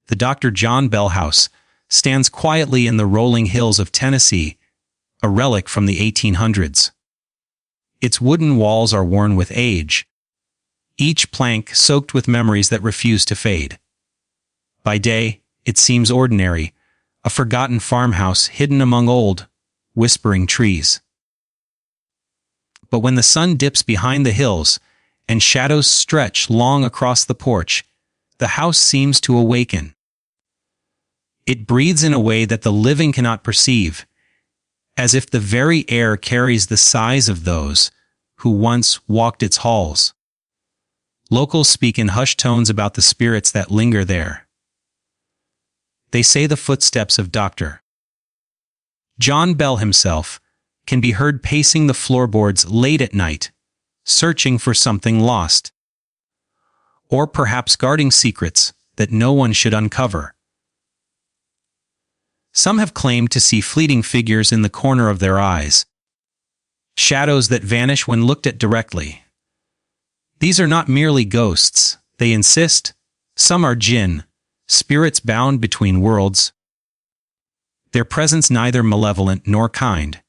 the Dr. John Bell House stands quietly in the rolling hills of Tennessee, a relic from the 1800s. Its wooden walls are worn with age, each plank soaked with memories that refuse to fade. By day, it seems ordinary, a forgotten farmhouse hidden among old, whispering trees. But when the sun dips behind the hills and shadows stretch long across the porch, the house seems to awaken. It breathes in a way that the living cannot perceive, as if the very air carries the sighs of those who once walked its halls. Locals speak in hushed tones about the spirits that linger there. They say the footsteps of Dr. John Bell himself can be heard pacing the floorboards late at night, searching for something lost. Or perhaps guarding secrets that no one should uncover. Some have claimed to see fleeting figures in the corner of their eyes, shadows that vanish when looked at directly. These are not merely ghosts, they insist. Some are Jinn, spirits bound between worlds. Their presence neither malevolent nor kind,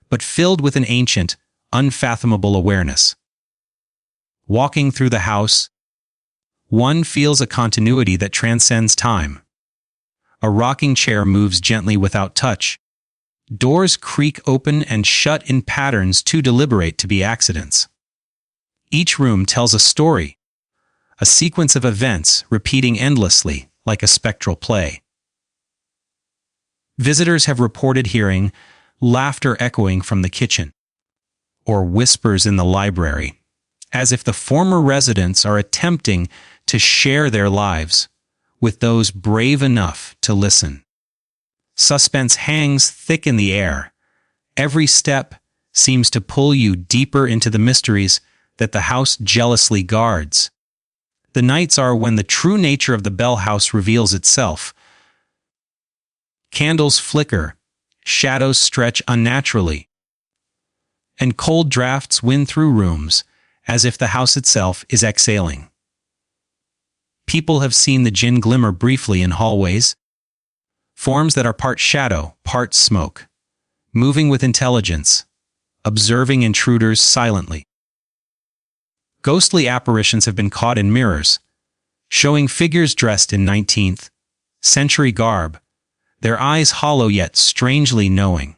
but filled with an ancient, unfathomable awareness. Walking through the house, one feels a continuity that transcends time. A rocking chair moves gently without touch. Doors creak open and shut in patterns too deliberate to be accidents. Each room tells a story, a sequence of events repeating endlessly like a spectral play. Visitors have reported hearing laughter echoing from the kitchen, or whispers in the library, as if the former residents are attempting to share their lives with those brave enough to listen. Suspense hangs thick in the air. Every step seems to pull you deeper into the mysteries that the house jealously guards. The nights are when the true nature of the Bell House reveals itself. Candles flicker, shadows stretch unnaturally, and cold drafts wind through rooms as if the house itself is exhaling. People have seen the Jinn glimmer briefly in hallways, forms that are part shadow, part smoke, moving with intelligence, observing intruders silently. Ghostly apparitions have been caught in mirrors, showing figures dressed in 19th century garb, their eyes hollow yet strangely knowing.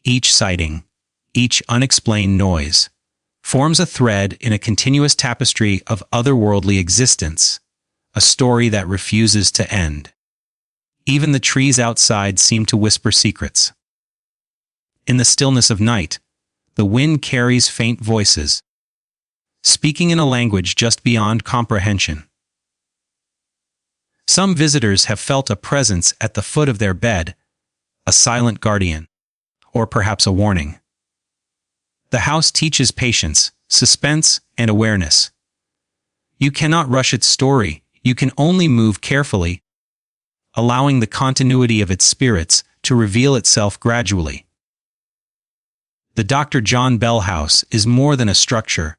Each sighting, each unexplained noise, forms a thread in a continuous tapestry of otherworldly existence, a story that refuses to end. Even the trees outside seem to whisper secrets. In the stillness of night, the wind carries faint voices, speaking in a language just beyond comprehension. Some visitors have felt a presence at the foot of their bed, a silent guardian, or perhaps a warning. The house teaches patience, suspense, and awareness. You cannot rush its story, you can only move carefully, allowing the continuity of its spirits to reveal itself gradually. The Dr. John Bell House is more than a structure.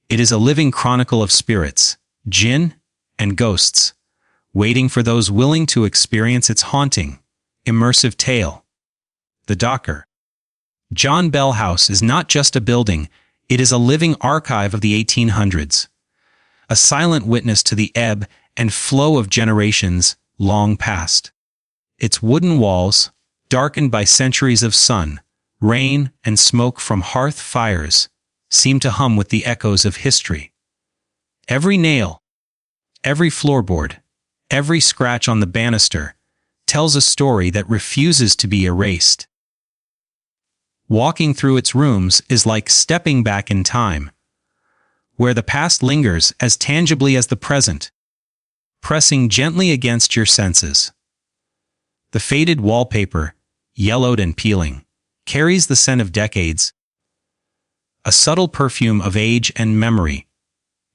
It is a living chronicle of spirits, Jinn, and ghosts, waiting for those willing to experience its haunting, immersive tale. The Dr. John Bell House is not just a building, it is a living archive of the 1800s, a silent witness to the ebb and flow of generations long past. Its wooden walls, darkened by centuries of sun, rain, and smoke from hearth fires, seem to hum with the echoes of history. Every nail, every floorboard, every scratch on the banister tells a story that refuses to be erased. Walking through its rooms is like stepping back in time, where the past lingers as tangibly as the present, pressing gently against your senses. The faded wallpaper, yellowed and peeling, carries the scent of decades, a subtle perfume of age and memory,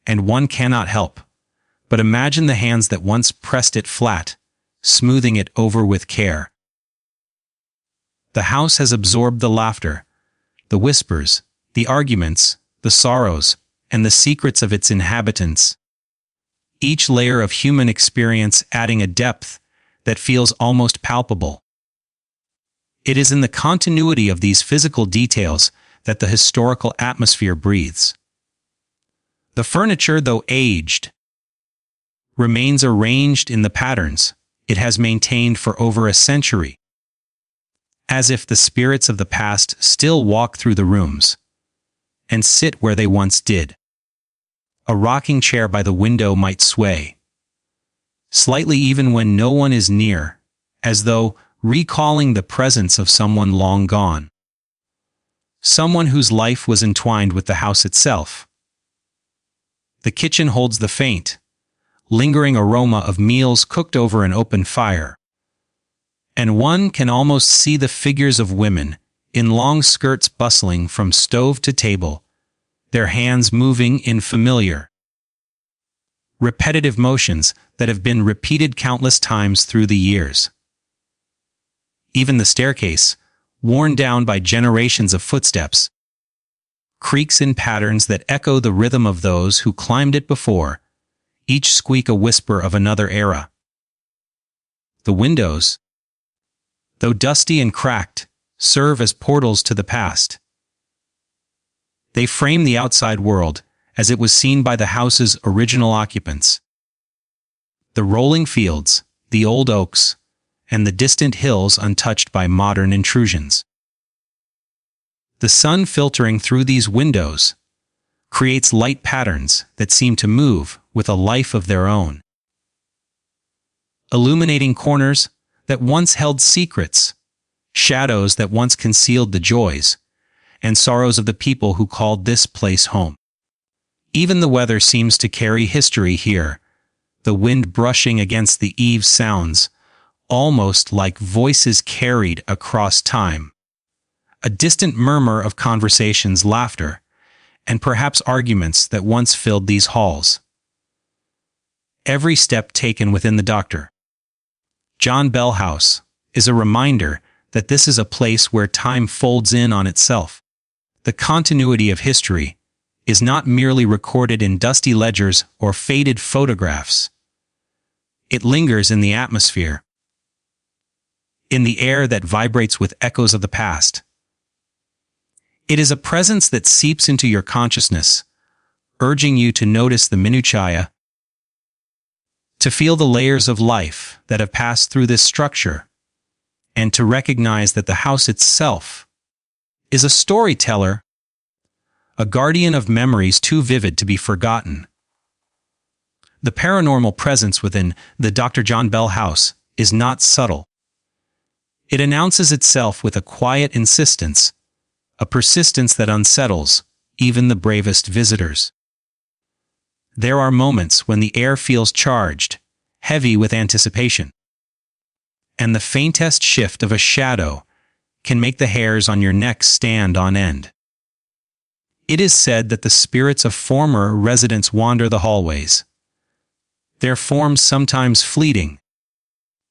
and one cannot help but imagine the hands that once pressed it flat, smoothing it over with care. The house has absorbed the laughter, the whispers, the arguments, the sorrows, and the secrets of its inhabitants. each layer of human experience adding a depth that feels almost palpable. It is in the continuity of these physical details that the historical atmosphere breathes. The furniture, though aged, remains arranged in the patterns it has maintained for over a century, as if the spirits of the past still walk through the rooms and sit where they once did. A rocking chair by the window might sway slightly even when no one is near, as though recalling the presence of someone long gone, someone whose life was entwined with the house itself. The kitchen holds the faint, lingering aroma of meals cooked over an open fire, and one can almost see the figures of women in long skirts bustling from stove to table, their hands moving in familiar, repetitive motions that have been repeated countless times through the years. Even the staircase, worn down by generations of footsteps, creaks in patterns that echo the rhythm of those who climbed it before, each squeak a whisper of another era. The windows, though dusty and cracked, serve as portals to the past. They frame the outside world as it was seen by the house's original occupants. The rolling fields, the old oaks, and the distant hills untouched by modern intrusions. The sun filtering through these windows creates light patterns that seem to move with a life of their own, illuminating corners that once held secrets, shadows that once concealed the joys and sorrows of the people who called this place home. Even the weather seems to carry history here. The wind brushing against the eaves sounds almost like voices carried across time. A distant murmur of conversations, laughter, and perhaps arguments that once filled these halls. Every step taken within the Dr. John Bell House is a reminder that this is a place where time folds in on itself. The continuity of history is not merely recorded in dusty ledgers or faded photographs. It lingers in the atmosphere, in the air that vibrates with echoes of the past. It is a presence that seeps into your consciousness, urging you to notice the minutiae, to feel the layers of life that have passed through this structure, and to recognize that the house itself is a storyteller, a guardian of memories too vivid to be forgotten. The paranormal presence within the Dr. John Bell House is not subtle. It announces itself with a quiet insistence, a persistence that unsettles even the bravest visitors. There are moments when the air feels charged, heavy with anticipation, and the faintest shift of a shadow can make the hairs on your neck stand on end. It is said that the spirits of former residents wander the hallways, their forms sometimes fleeting,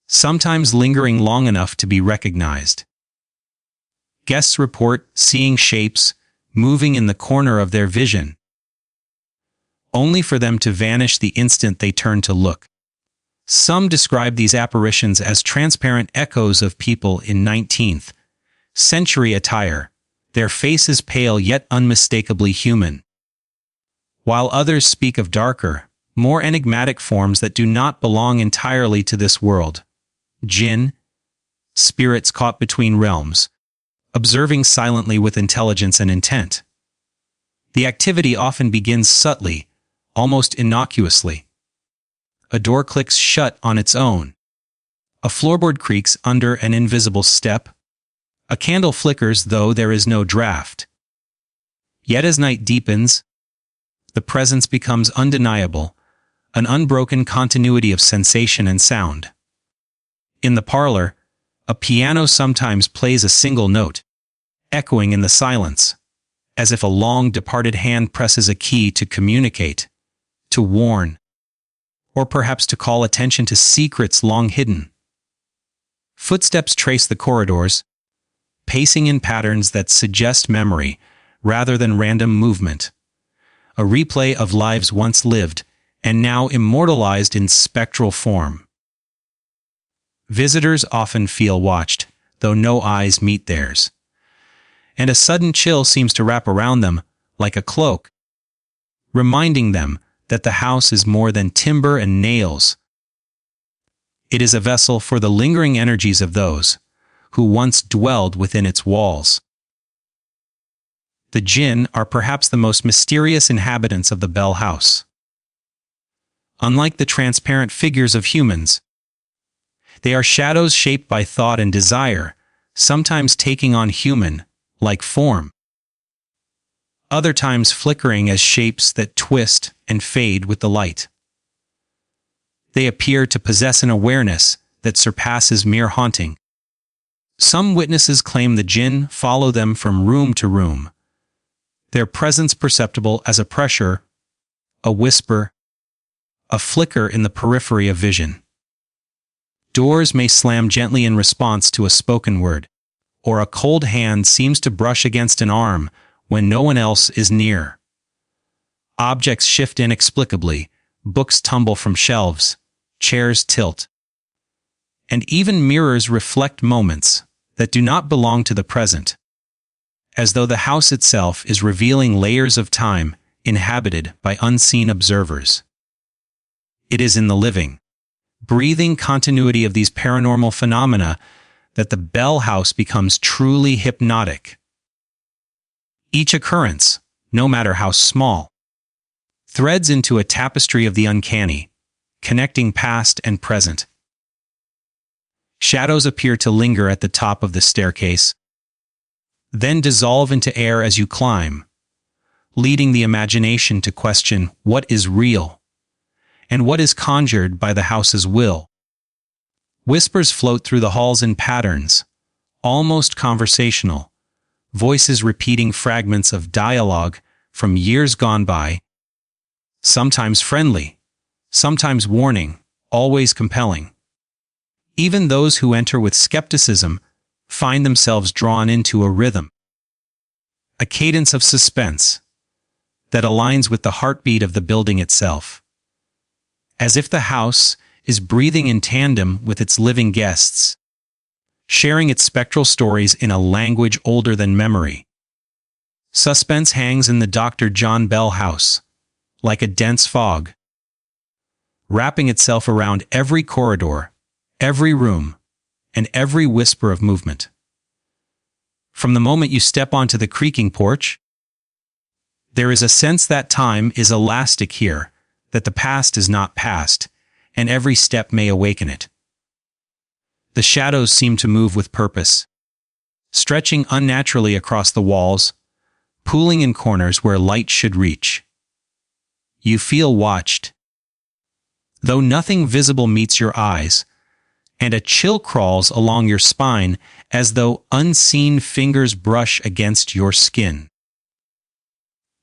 sometimes lingering long enough to be recognized. Guests report seeing shapes moving in the corner of their vision, only for them to vanish the instant they turn to look. Some describe these apparitions as transparent echoes of people in 19th century attire, their faces pale yet unmistakably human, while others speak of darker, more enigmatic forms that do not belong entirely to this world. Jinn, spirits caught between realms, observing silently with intelligence and intent. The activity often begins subtly, almost innocuously. A door clicks shut on its own. A floorboard creaks under an invisible step. A candle flickers though there is no draft. Yet as night deepens, the presence becomes undeniable, an unbroken continuity of sensation and sound. In the parlor, a piano sometimes plays a single note, echoing in the silence, as if a long-departed hand presses a key to communicate, to warn, or perhaps to call attention to secrets long hidden. Footsteps trace the corridors, pacing in patterns that suggest memory rather than random movement, a replay of lives once lived and now immortalized in spectral form. Visitors often feel watched, though no eyes meet theirs. And a sudden chill seems to wrap around them, like a cloak, reminding them that the house is more than timber and nails. It is a vessel for the lingering energies of those who once dwelled within its walls. The Jinn are perhaps the most mysterious inhabitants of the Bell House. Unlike the transparent figures of humans, they are shadows shaped by thought and desire, sometimes taking on human-like form, other times flickering as shapes that twist and fade with the light. They appear to possess an awareness that surpasses mere haunting. Some witnesses claim the Jinn follow them from room to room, their presence perceptible as a pressure, a whisper, a flicker in the periphery of vision. Doors may slam gently in response to a spoken word, or a cold hand seems to brush against an arm when no one else is near. Objects shift inexplicably, books tumble from shelves, chairs tilt, and even mirrors reflect moments that do not belong to the present, as though the house itself is revealing layers of time inhabited by unseen observers. It is in the living, breathing continuity of these paranormal phenomena that the Bell House becomes truly hypnotic. Each occurrence, no matter how small, threads into a tapestry of the uncanny, connecting past and present. Shadows appear to linger at the top of the staircase, then dissolve into air as you climb, leading the imagination to question what is real and what is conjured by the house's will. Whispers float through the halls in patterns, almost conversational, voices repeating fragments of dialogue from years gone by, sometimes friendly, sometimes warning, always compelling. Even those who enter with skepticism find themselves drawn into a rhythm, a cadence of suspense that aligns with the heartbeat of the building itself, as if the house is breathing in tandem with its living guests, sharing its spectral stories in a language older than memory. Suspense hangs in the Dr. John Bell House, like a dense fog, wrapping itself around every corridor, every room, and every whisper of movement. From the moment you step onto the creaking porch, there is a sense that time is elastic here, that the past is not past, and every step may awaken it. The shadows seem to move with purpose, stretching unnaturally across the walls, pooling in corners where light should reach. You feel watched, though nothing visible meets your eyes, and a chill crawls along your spine as though unseen fingers brush against your skin.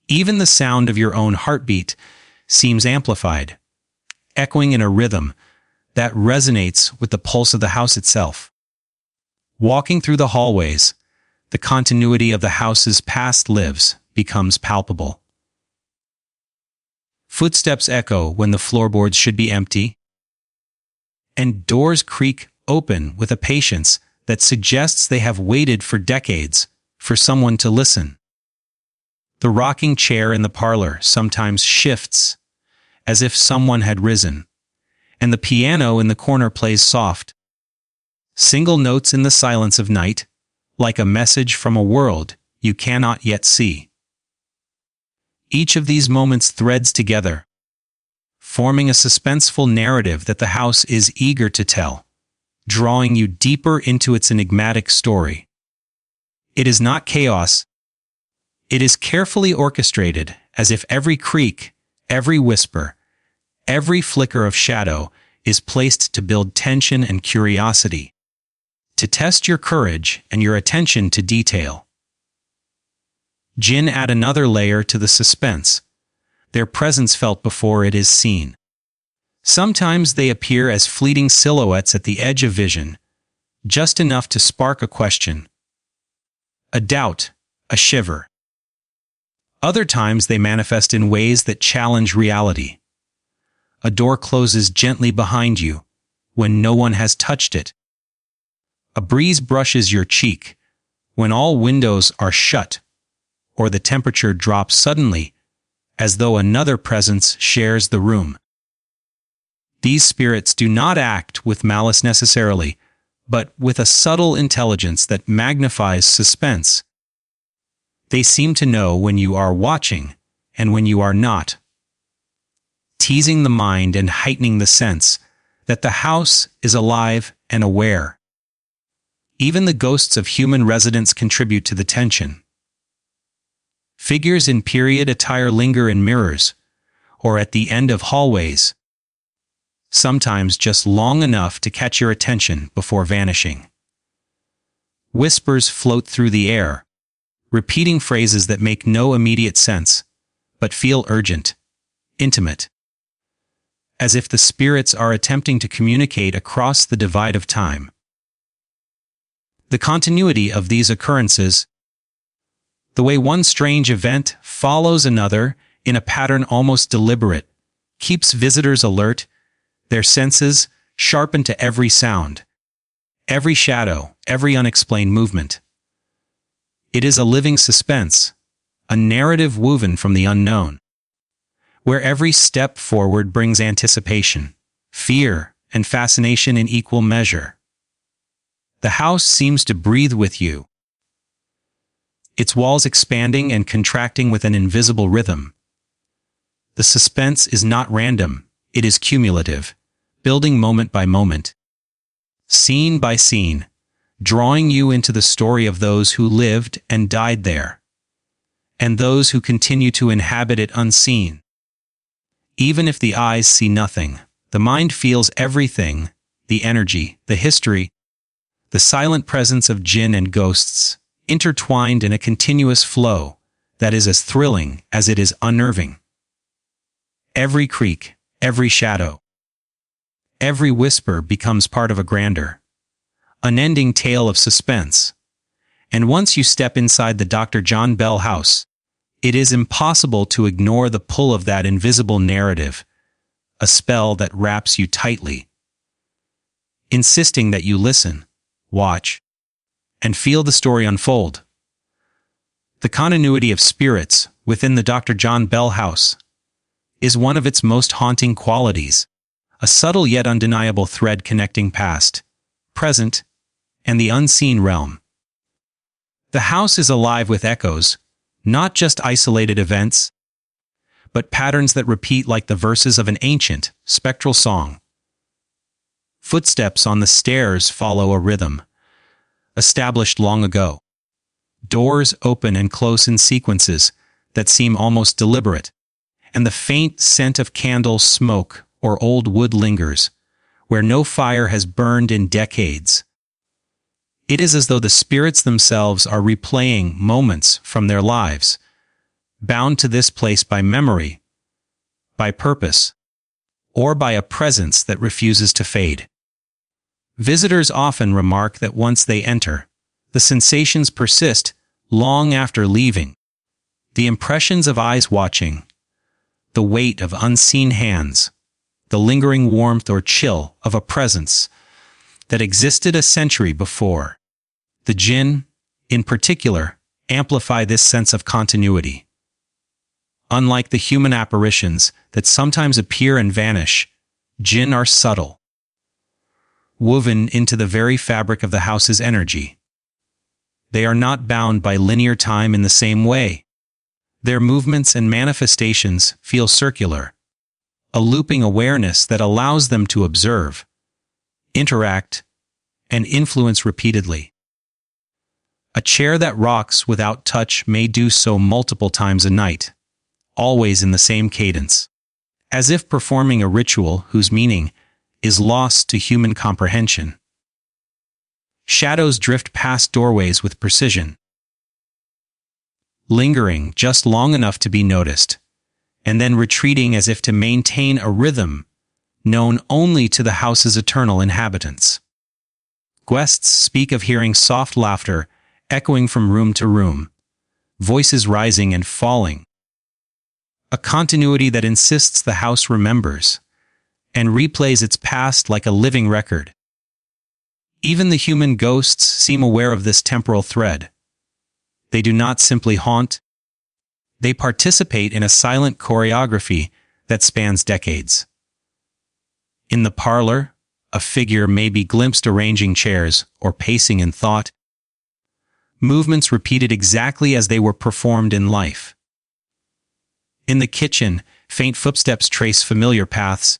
Even the sound of your own heartbeat seems amplified, echoing in a rhythm that resonates with the pulse of the house itself. Walking through the hallways, the continuity of the house's past lives becomes palpable. Footsteps echo when the floorboards should be empty, and doors creak open with a patience that suggests they have waited for decades for someone to listen. The rocking chair in the parlor sometimes shifts, as if someone had risen, and the piano in the corner plays soft, single notes in the silence of night, like a message from a world you cannot yet see. Each of these moments threads together, forming a suspenseful narrative that the house is eager to tell, drawing you deeper into its enigmatic story. It is not chaos. It is carefully orchestrated, as if every creak, every whisper, every flicker of shadow is placed to build tension and curiosity, to test your courage and your attention to detail. Jinn add another layer to the suspense, their presence felt before it is seen. Sometimes they appear as fleeting silhouettes at the edge of vision, just enough to spark a question, a doubt, a shiver. Other times they manifest in ways that challenge reality, A door closes gently behind you when no one has touched it. A breeze brushes your cheek when all windows are shut, or the temperature drops suddenly as though another presence shares the room. These spirits do not act with malice necessarily, but with a subtle intelligence that magnifies suspense. They seem to know when you are watching and when you are not, teasing the mind and heightening the sense that the house is alive and aware. Even the ghosts of human residents contribute to the tension. Figures in period attire linger in mirrors, or at the end of hallways, sometimes just long enough to catch your attention before vanishing. Whispers float through the air, repeating phrases that make no immediate sense, but feel urgent, intimate, as if the spirits are attempting to communicate across the divide of time. The continuity of these occurrences, the way one strange event follows another in a pattern almost deliberate, keeps visitors alert, their senses sharpened to every sound, every shadow, every unexplained movement. It is a living suspense, a narrative woven from the unknown, where every step forward brings anticipation, fear, and fascination in equal measure. The house seems to breathe with you, its walls expanding and contracting with an invisible rhythm. The suspense is not random, it is cumulative, building moment by moment, scene by scene, drawing you into the story of those who lived and died there, and those who continue to inhabit it unseen. Even if the eyes see nothing, the mind feels everything, the energy, the history, the silent presence of jinn and ghosts, intertwined in a continuous flow that is as thrilling as it is unnerving. Every creak, every shadow, every whisper becomes part of a grander, unending tale of suspense. And once you step inside the Dr. John Bell house, it is impossible to ignore the pull of that invisible narrative, a spell that wraps you tightly, insisting that you listen, watch, and feel the story unfold. The continuity of spirits within the Dr. John Bell house is one of its most haunting qualities, a subtle yet undeniable thread connecting past, present, and the unseen realm. The house is alive with echoes, not just isolated events, but patterns that repeat like the verses of an ancient, spectral song. Footsteps on the stairs follow a rhythm, established long ago. Doors open and close in sequences that seem almost deliberate, and the faint scent of candle smoke or old wood lingers, where no fire has burned in decades. It is as though the spirits themselves are replaying moments from their lives, bound to this place by memory, by purpose, or by a presence that refuses to fade. Visitors often remark that once they enter, the sensations persist long after leaving. The impressions of eyes watching, the weight of unseen hands, the lingering warmth or chill of a presence that existed a century before. The jinn, in particular, amplify this sense of continuity. Unlike the human apparitions that sometimes appear and vanish, jinn are subtle, woven into the very fabric of the house's energy. They are not bound by linear time in the same way. Their movements and manifestations feel circular, a looping awareness that allows them to observe, interact, and influence repeatedly. A chair that rocks without touch may do so multiple times a night, always in the same cadence, as if performing a ritual whose meaning is lost to human comprehension. Shadows drift past doorways with precision, lingering just long enough to be noticed, and then retreating as if to maintain a rhythm known only to the house's eternal inhabitants. Guests speak of hearing soft laughter echoing from room to room, voices rising and falling, a continuity that insists the house remembers, and replays its past like a living record. Even the human ghosts seem aware of this temporal thread. They do not simply haunt, they participate in a silent choreography that spans decades. In the parlor, a figure may be glimpsed arranging chairs or pacing in thought, movements repeated exactly as they were performed in life. In the kitchen, faint footsteps trace familiar paths,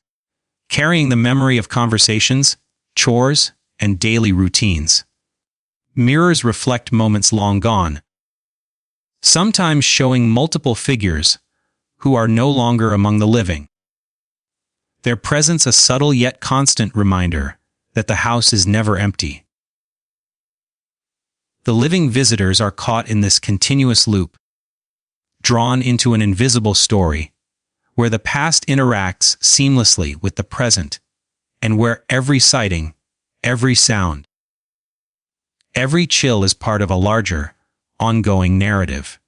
carrying the memory of conversations, chores, and daily routines. Mirrors reflect moments long gone, sometimes showing multiple figures who are no longer among the living. Their presence a subtle yet constant reminder that the house is never empty. The living visitors are caught in this continuous loop, drawn into an invisible story, where the past interacts seamlessly with the present, and where every sighting, every sound, every chill is part of a larger, ongoing narrative.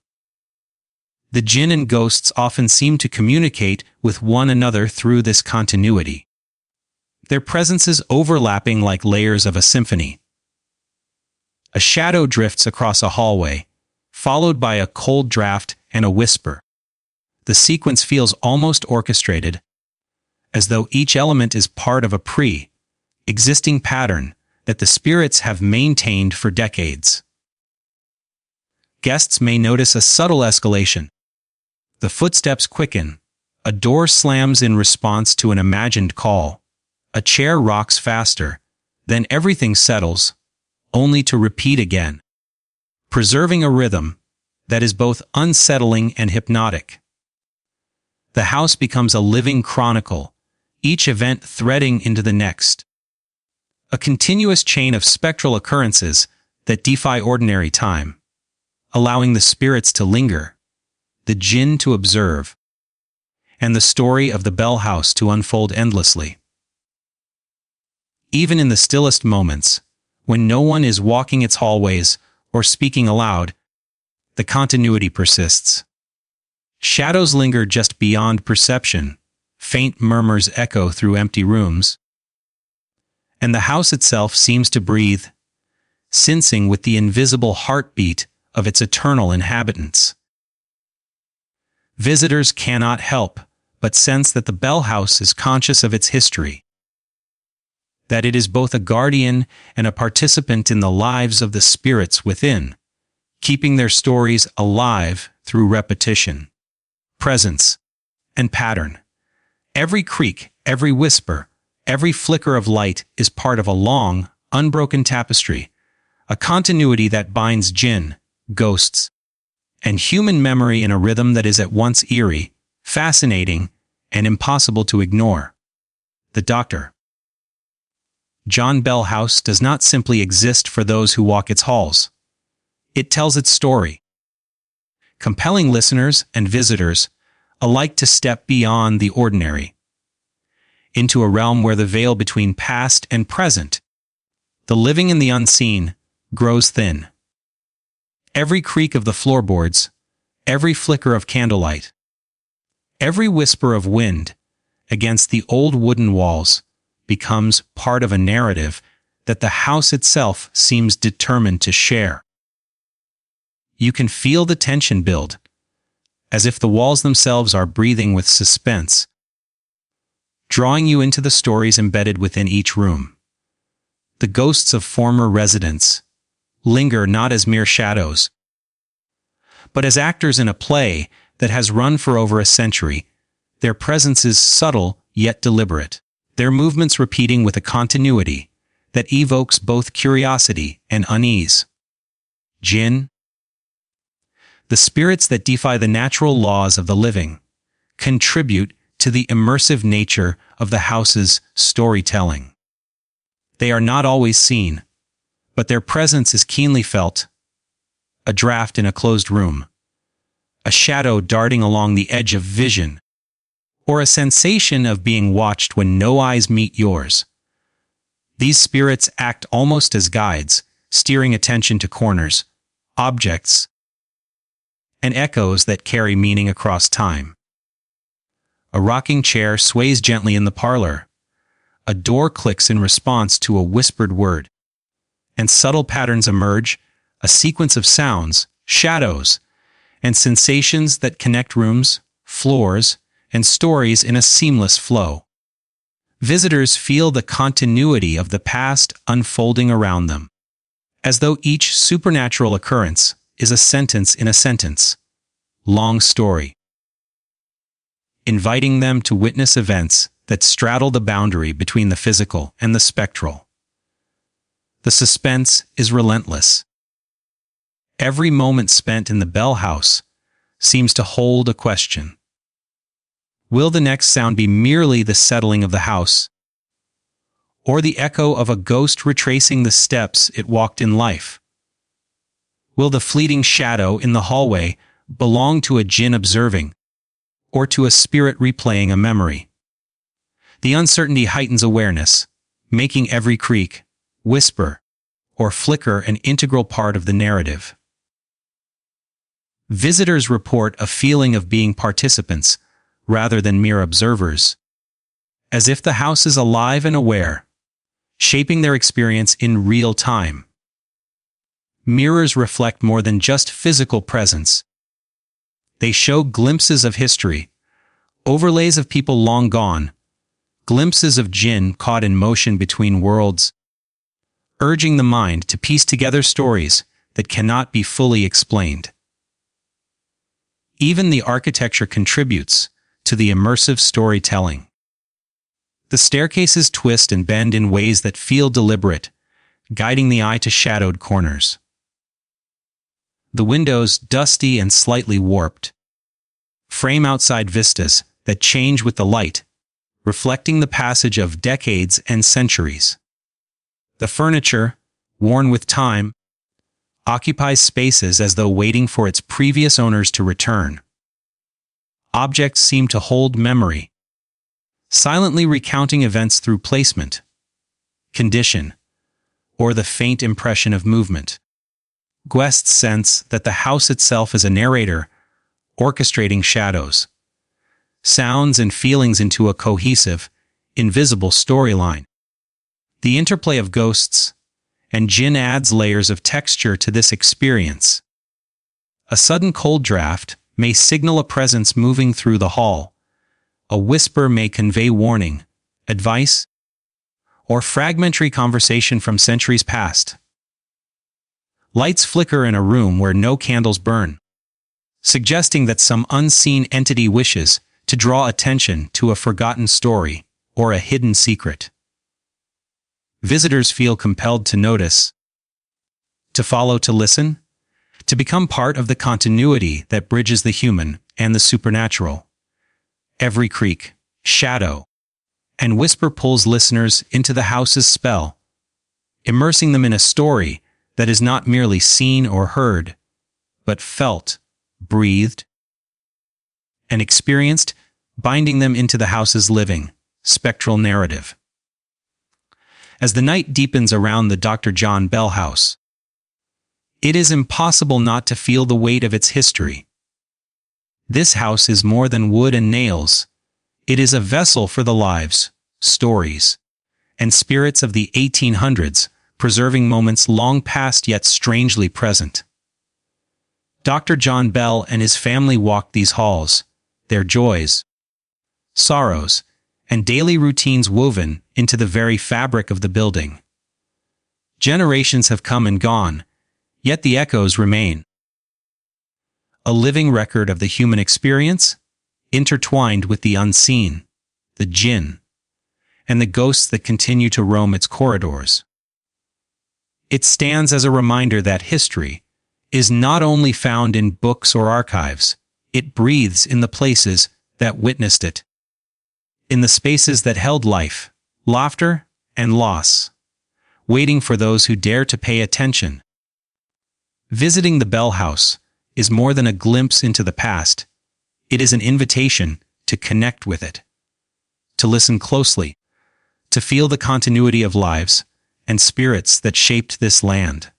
The jinn and ghosts often seem to communicate with one another through this continuity, their presences overlapping like layers of a symphony. A shadow drifts across a hallway, followed by a cold draft and a whisper. The sequence feels almost orchestrated, as though each element is part of a pre-existing pattern that the spirits have maintained for decades. Guests may notice a subtle escalation. The footsteps quicken, a door slams in response to an imagined call, a chair rocks faster, then everything settles, only to repeat again, preserving a rhythm that is both unsettling and hypnotic. The house becomes a living chronicle, each event threading into the next. A continuous chain of spectral occurrences that defy ordinary time, allowing the spirits to linger, the jinn to observe, and the story of the bell house to unfold endlessly. Even in the stillest moments, when no one is walking its hallways or speaking aloud, the continuity persists. Shadows linger just beyond perception, faint murmurs echo through empty rooms, and the house itself seems to breathe, sensing with the invisible heartbeat of its eternal inhabitants. Visitors cannot help but sense that the bell house is conscious of its history, that it is both a guardian and a participant in the lives of the spirits within, keeping their stories alive through repetition, presence, and pattern. Every creak, every whisper, every flicker of light is part of a long, unbroken tapestry, a continuity that binds jinn, ghosts, and human memory in a rhythm that is at once eerie, fascinating, and impossible to ignore. The Doctor. John Bell House does not simply exist for those who walk its halls. It tells its story, compelling listeners and visitors alike to step beyond the ordinary, into a realm where the veil between past and present, the living and the unseen, grows thin. Every creak of the floorboards, every flicker of candlelight, every whisper of wind against the old wooden walls becomes part of a narrative that the house itself seems determined to share. You can feel the tension build, as if the walls themselves are breathing with suspense, drawing you into the stories embedded within each room. The ghosts of former residents linger not as mere shadows, but as actors in a play that has run for over a century. Their presence is subtle yet deliberate, their movements repeating with a continuity that evokes both curiosity and unease. Jinn, the spirits that defy the natural laws of the living, contribute to the immersive nature of the house's storytelling. They are not always seen, but their presence is keenly felt. A draft in a closed room, a shadow darting along the edge of vision, or a sensation of being watched when no eyes meet yours. These spirits act almost as guides, steering attention to corners, objects, and echoes that carry meaning across time. A rocking chair sways gently in the parlor, a door clicks in response to a whispered word, and subtle patterns emerge, a sequence of sounds, shadows, and sensations that connect rooms, floors, and stories in a seamless flow. Visitors feel the continuity of the past unfolding around them, as though each supernatural occurrence is a sentence in a sentence. Long story. Inviting them to witness events that straddle the boundary between the physical and the spectral. The suspense is relentless. Every moment spent in the Bell House seems to hold a question. Will the next sound be merely the settling of the house, or the echo of a ghost retracing the steps it walked in life? Will the fleeting shadow in the hallway belong to a jinn observing, or to a spirit replaying a memory? The uncertainty heightens awareness, making every creak, whisper, or flicker an integral part of the narrative. Visitors report a feeling of being participants rather than mere observers, as if the house is alive and aware, shaping their experience in real time. Mirrors reflect more than just physical presence. They show glimpses of history, overlays of people long gone, glimpses of Jinn caught in motion between worlds, urging the mind to piece together stories that cannot be fully explained. Even the architecture contributes to the immersive storytelling. The staircases twist and bend in ways that feel deliberate, guiding the eye to shadowed corners. The windows, dusty and slightly warped, frame outside vistas that change with the light, reflecting the passage of decades and centuries. The furniture, worn with time, occupies spaces as though waiting for its previous owners to return. Objects seem to hold memory, silently recounting events through placement, condition, or the faint impression of movement. Guests sense that the house itself is a narrator, orchestrating shadows, sounds and feelings into a cohesive, invisible storyline. The interplay of ghosts and Jinn adds layers of texture to this experience. A sudden cold draft may signal a presence moving through the hall. A whisper may convey warning, advice, or fragmentary conversation from centuries past. Lights flicker in a room where no candles burn, suggesting that some unseen entity wishes to draw attention to a forgotten story or a hidden secret. Visitors feel compelled to notice, to follow, to listen, to become part of the continuity that bridges the human and the supernatural. Every creak, shadow, and whisper pulls listeners into the house's spell, immersing them in a story that is not merely seen or heard, but felt, breathed, and experienced, binding them into the house's living, spectral narrative. As the night deepens around the Dr. John Bell house, it is impossible not to feel the weight of its history. This house is more than wood and nails. It is a vessel for the lives, stories, and spirits of the 1800s, preserving moments long past yet strangely present. Dr. John Bell and his family walked these halls, their joys, sorrows, and daily routines woven into the very fabric of the building. Generations have come and gone, yet the echoes remain. A living record of the human experience, intertwined with the unseen, the Jinn, and the ghosts that continue to roam its corridors. It stands as a reminder that history is not only found in books or archives, it breathes in the places that witnessed it, in the spaces that held life, laughter, and loss, waiting for those who dare to pay attention. Visiting the Bell House is more than a glimpse into the past. It is an invitation to connect with it, to listen closely, to feel the continuity of lives and spirits that shaped this land.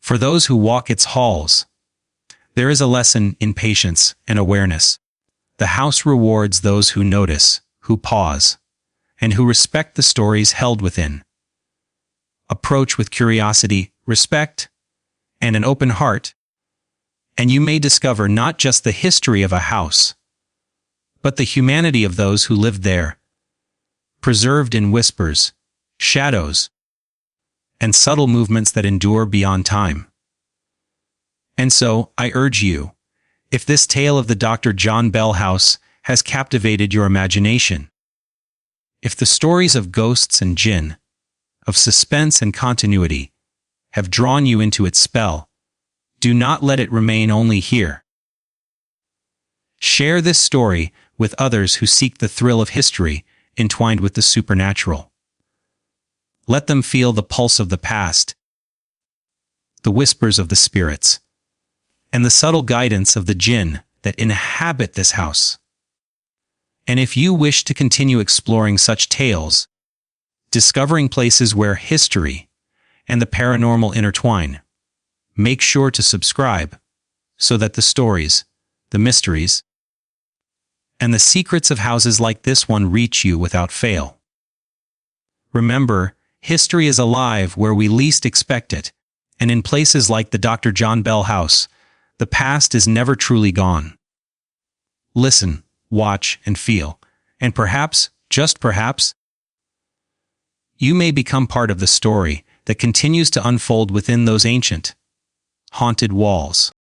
For those who walk its halls, there is a lesson in patience and awareness. The house rewards those who notice, who pause, and who respect the stories held within. Approach with curiosity, respect, and an open heart, and you may discover not just the history of a house, but the humanity of those who lived there, preserved in whispers, shadows, and subtle movements that endure beyond time. And so, I urge you, if this tale of the Dr. John Bell house has captivated your imagination, if the stories of ghosts and jinn, of suspense and continuity, have drawn you into its spell, do not let it remain only here. Share this story with others who seek the thrill of history entwined with the supernatural. Let them feel the pulse of the past, the whispers of the spirits, and the subtle guidance of the jinn that inhabit this house. And if you wish to continue exploring such tales, discovering places where history and the paranormal intertwine, make sure to subscribe so that the stories, the mysteries, and the secrets of houses like this one reach you without fail. Remember, history is alive where we least expect it, and in places like the Dr. John Bell house, the past is never truly gone. Listen, watch, and feel, and perhaps, just perhaps, you may become part of the story that continues to unfold within those ancient, haunted walls.